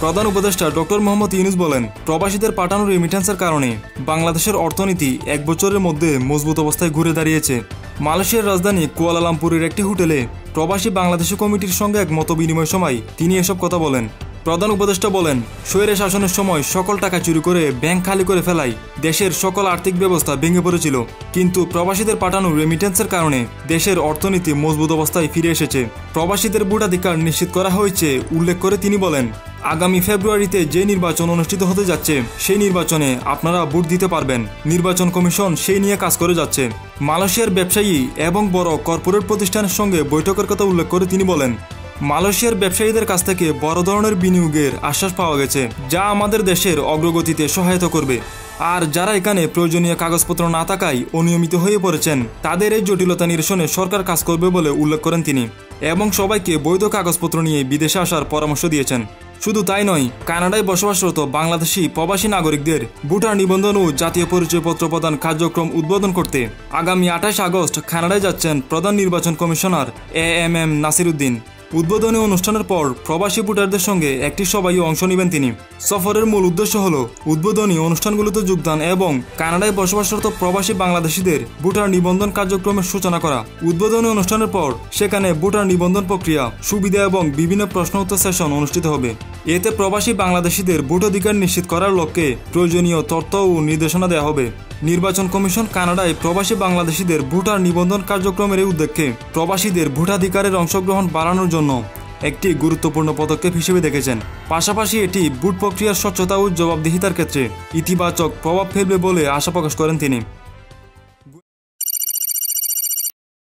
প্রধান উপদেষ্টা ডক্টর মোহাম্মদ ইউনূস বলেন, প্রবাসীদের পাঠানো রেমিটেন্সের কারণে বাংলাদেশের অর্থনীতি 1 বছরের মধ্যে মজবুত অবস্থায় ঘুরে দাঁড়িয়েছে। মালয়েশিয়ার রাজধানী কুয়ালালামপুরের একটি হোটেলে প্রবাসী বাংলাদেশি কমিটির সঙ্গে এক মত বিনিময়ের সময় তিনি এসব কথা বলেন। প্রধান উপদেষ্টা বলেন, স্বৈর শাসনের সময় সকল টাকা চুরি করে ব্যাংক খালি করে ফেলায় দেশের সকল আর্থিক ব্যবস্থা ভেঙে পড়েছিল, কিন্তু প্রবাসীদের পাঠানো রেমিটেন্সের কারণে দেশের অর্থনীতি মজবুত অবস্থায় ফিরে এসেছে। প্রবাসীদের ভোটাধিকার নিশ্চিত করা হয়েছে উল্লেখ করে তিনি বলেন, আগামী ফেব্রুয়ারিতে যে নির্বাচন অনুষ্ঠিত হতে যাচ্ছে সেই নির্বাচনে আপনারা ভোট দিতে পারবেন। নির্বাচন কমিশন সেই নিয়ে কাজ করে যাচ্ছে। মালয়েশিয়ার ব্যবসায়ী এবং বড় কর্পোরেট প্রতিষ্ঠানের সঙ্গে বৈঠকের কথা উল্লেখ করে তিনি বলেন, মালয়েশিয়ার ব্যবসায়ীদের কাছ থেকে বড় ধরনের বিনিয়োগের আশ্বাস পাওয়া গেছে, যা আমাদের দেশের অগ্রগতিতে সহায়তা করবে। আর যারা এখানে প্রয়োজনীয় কাগজপত্র না থাকায় অনিয়মিত হয়ে পড়েছেন, তাদের এই জটিলতা নিরসনে সরকার কাজ করবে বলে উল্লেখ করেন তিনি, এবং সবাইকে বৈধ কাগজপত্র নিয়ে বিদেশে আসার পরামর্শ দিয়েছেন। শুধু তাই নয়, কানাডায় বসবাসরত বাংলাদেশি প্রবাসী নাগরিকদের ভোটার নিবন্ধন ও জাতীয় পরিচয়পত্র প্রদান কার্যক্রম উদ্বোধন করতে আগামী 28 আগস্ট কানাডায় যাচ্ছেন প্রধান নির্বাচন কমিশনার AMM নাসির উদ্দিন। উদ্বোধনী অনুষ্ঠানের পর প্রবাসী ভোটারদের সঙ্গে একটি সভায় অংশ নেবেন তিনি। সফরের মূল উদ্দেশ্য হল উদ্বোধনী অনুষ্ঠানগুলোতে যোগদান এবং কানাডায় বসবাসরত প্রবাসী বাংলাদেশিদের ভোটার নিবন্ধন কার্যক্রমের সূচনা করা। উদ্বোধনী অনুষ্ঠানের পর সেখানে ভোটার নিবন্ধন প্রক্রিয়া, সুবিধা এবং বিভিন্ন প্রশ্ন উত্তর সেশন অনুষ্ঠিত হবে। এতে প্রবাসী বাংলাদেশিদের ভোটাধিকার নিশ্চিত করার লক্ষ্যে প্রয়োজনীয় তথ্য ও নির্দেশনা দেওয়া হবে। নির্বাচন কমিশন কানাডায় প্রবাসী বাংলাদেশিদের ভোটার নিবন্ধন কার্যক্রমের উদ্যোগে প্রবাসীদের ভোটাধিকারের অংশগ্রহণ বাড়ানোর জন্য একটি গুরুত্বপূর্ণ পদক্ষেপ হিসেবে দেখেছেন। পাশাপাশি এটি ভোট প্রক্রিয়ার স্বচ্ছতা ও জবাবদিহিতার ক্ষেত্রে ইতিবাচক প্রভাব ফেলবে বলে আশা প্রকাশ করেন তিনি।